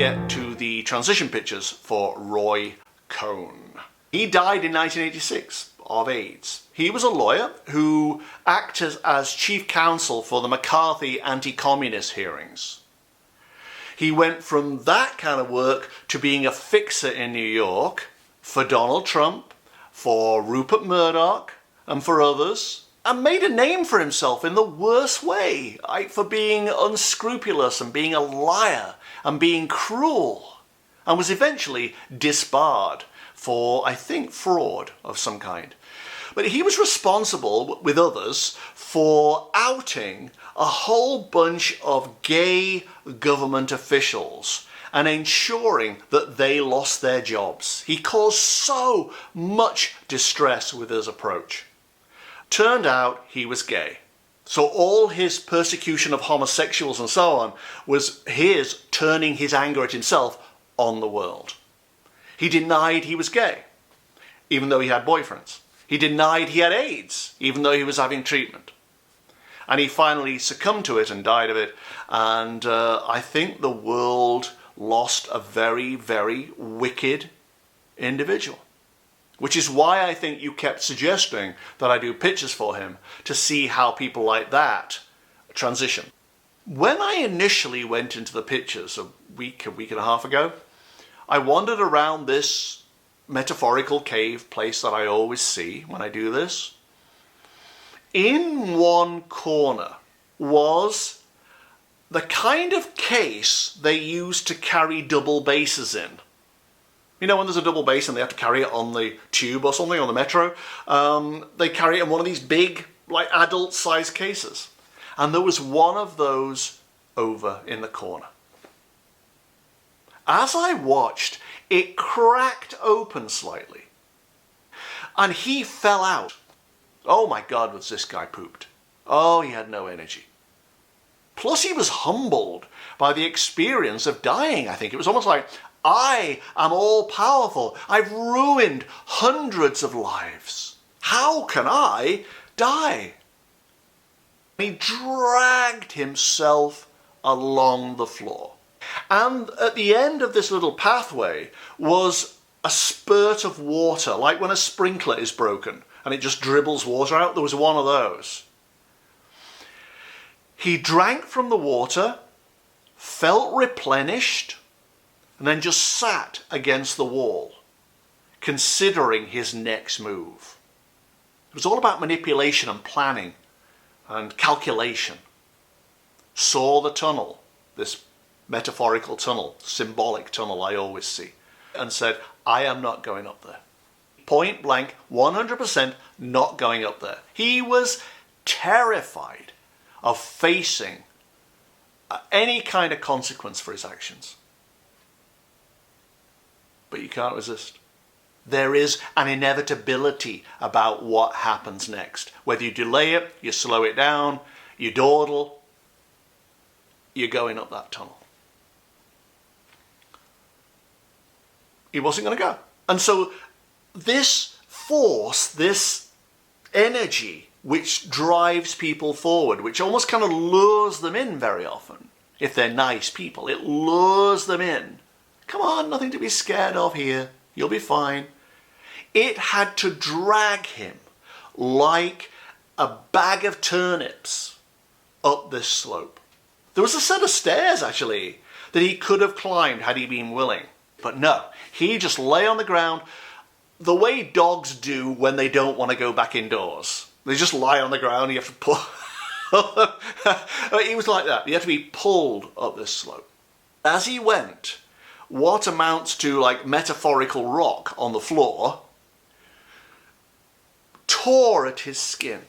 get to the transition pictures for Roy Cohn. He died in 1986 of AIDS. He was a lawyer who acted as chief counsel for the McCarthy anti-communist hearings. He went from that kind of work to being a fixer in New York for Donald Trump, for Rupert Murdoch, and for others, and made a name for himself in the worst way, for being unscrupulous and being a liar and being cruel, and was eventually disbarred for, I think, fraud of some kind. But he was responsible, with others, for outing a whole bunch of gay government officials and ensuring that they lost their jobs. He caused so much distress with his approach. Turned out he was gay. So all his persecution of homosexuals and so on was his turning his anger at himself on the world. He denied he was gay, even though he had boyfriends. He denied he had AIDS, even though he was having treatment. And he finally succumbed to it and died of it. And I think the world lost a very, very wicked individual. Which is why I think you kept suggesting that I do pictures for him to see how people like that transition. When I initially went into the pictures a week and a half ago, I wandered around this metaphorical cave place that I always see when I do this. In one corner was the kind of case they use to carry double bases in. You know, when there's a double base and they have to carry it on the tube or something, on the metro, they carry it in one of these big, like, adult-sized cases. And there was one of those over in the corner. As I watched, it cracked open slightly. And he fell out. Oh my God, was this guy pooped. Oh, he had no energy. Plus he was humbled by the experience of dying, I think. It was almost like, I am all-powerful. I've ruined hundreds of lives. How can I die? He dragged himself along the floor. And at the end of this little pathway was a spurt of water, like when a sprinkler is broken and it just dribbles water out. There was one of those. He drank from the water, felt replenished, and then just sat against the wall, considering his next move. It was all about manipulation and planning and calculation. Saw the tunnel, this metaphorical tunnel, symbolic tunnel I always see, and said, I am not going up there. Point blank, 100% not going up there. He was terrified of facing any kind of consequence for his actions. But you can't resist. There is an inevitability about what happens next. Whether you delay it, you slow it down, you dawdle, you're going up that tunnel. He wasn't going to go. And so this force, this energy which drives people forward, which almost kind of lures them in very often, if they're nice people, it lures them in. Come on, nothing to be scared of here. You'll be fine. It had to drag him like a bag of turnips up this slope. There was a set of stairs, actually, that he could have climbed had he been willing. But no, he just lay on the ground the way dogs do when they don't want to go back indoors. They just lie on the ground, you have to pull. He was like that. He had to be pulled up this slope. As he went, what amounts to like metaphorical rock on the floor tore at his skin,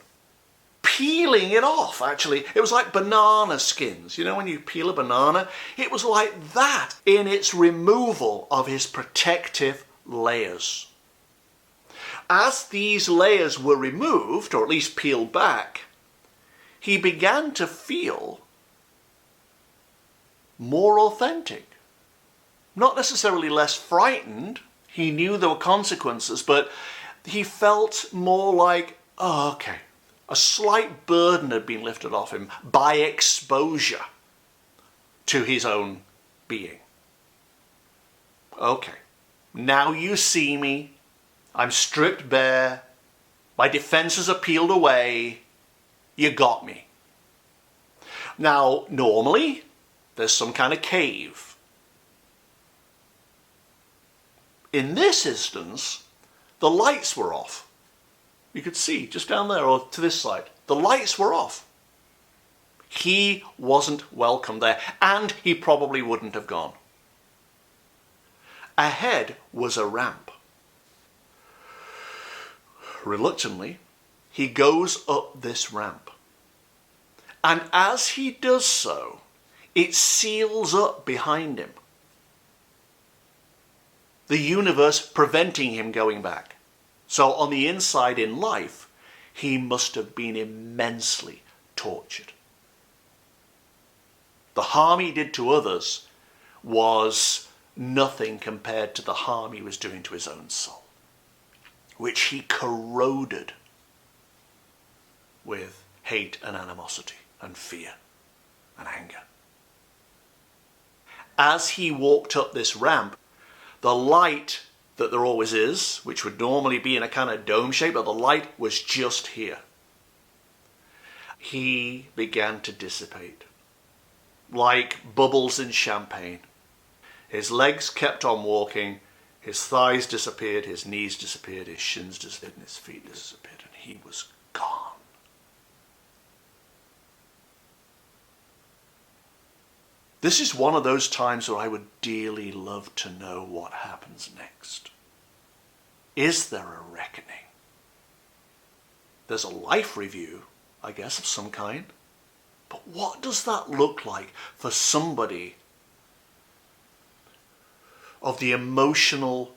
peeling it off, actually. It was like banana skins. You know when you peel a banana? It was like that in its removal of his protective layers. As these layers were removed, or at least peeled back, he began to feel more authentic. Not necessarily less frightened. He knew there were consequences, but he felt more like, oh, okay, a slight burden had been lifted off him by exposure to his own being. Okay, now you see me. I'm stripped bare. My defenses are peeled away. You got me. Now, normally, there's some kind of cave. In this instance, the lights were off. You could see just down there or to this side. The lights were off. He wasn't welcome there, and he probably wouldn't have gone. Ahead was a ramp. Reluctantly, he goes up this ramp. And as he does so, it seals up behind him. The universe preventing him going back. So on the inside in life, he must have been immensely tortured. The harm he did to others was nothing compared to the harm he was doing to his own soul, which he corroded with hate and animosity and fear and anger. As he walked up this ramp, the light that there always is, which would normally be in a kind of dome shape, but the light was just here. He began to dissipate, like bubbles in champagne. His legs kept on walking, his thighs disappeared, his knees disappeared, his shins disappeared, and his feet disappeared, and he was gone. This is one of those times where I would dearly love to know what happens next. Is there a reckoning? There's a life review, I guess, of some kind. But what does that look like for somebody of the emotional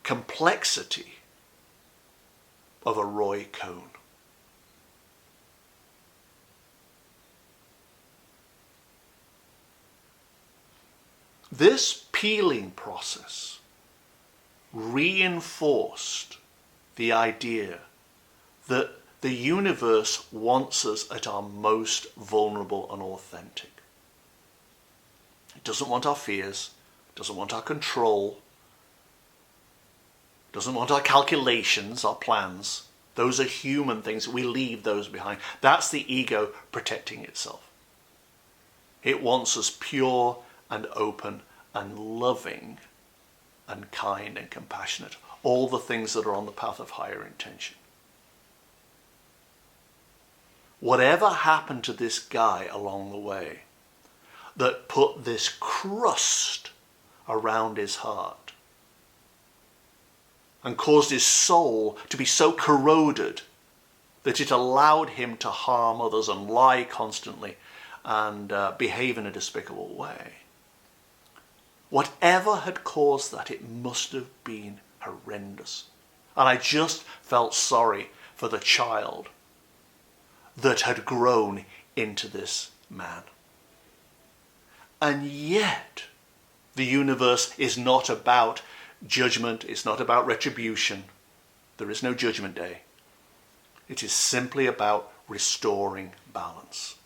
complexity of a Roy Cohn? This peeling process reinforced the idea that the universe wants us at our most vulnerable and authentic. It doesn't want our fears, it doesn't want our control, it doesn't want our calculations, our plans. Those are human things. We leave those behind. That's the ego protecting itself. It wants us pure and open and loving and kind and compassionate. All the things that are on the path of higher intention. Whatever happened to this guy along the way that put this crust around his heart and caused his soul to be so corroded that it allowed him to harm others and lie constantly and behave in a despicable way. Whatever had caused that, it must have been horrendous. And I just felt sorry for the child that had grown into this man. And yet, the universe is not about judgment, it's not about retribution. There is no judgment day. It is simply about restoring balance.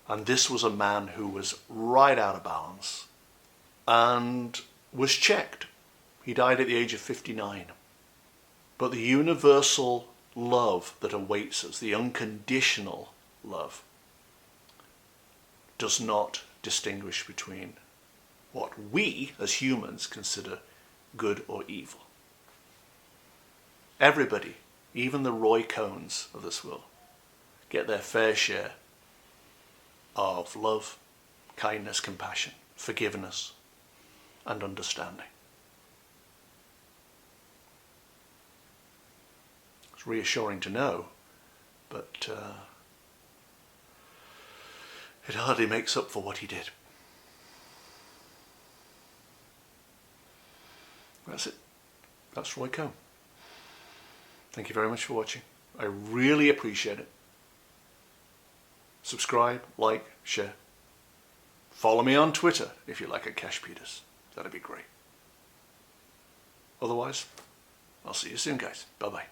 And this was a man who was right out of balance and was checked. He died at the age of 59. But the universal love that awaits us, the unconditional love, does not distinguish between what we as humans consider good or evil. Everybody, even the Roy Cohns of this world, get their fair share of love, kindness, compassion, forgiveness, and understanding. It's reassuring to know, but it hardly makes up for what he did. That's it. That's Roy Cohn. Thank you very much for watching. I really appreciate it. Subscribe, like, share. Follow me on Twitter if you like a Cash Peters. That'd be great. Otherwise, I'll see you soon, guys. Bye-bye.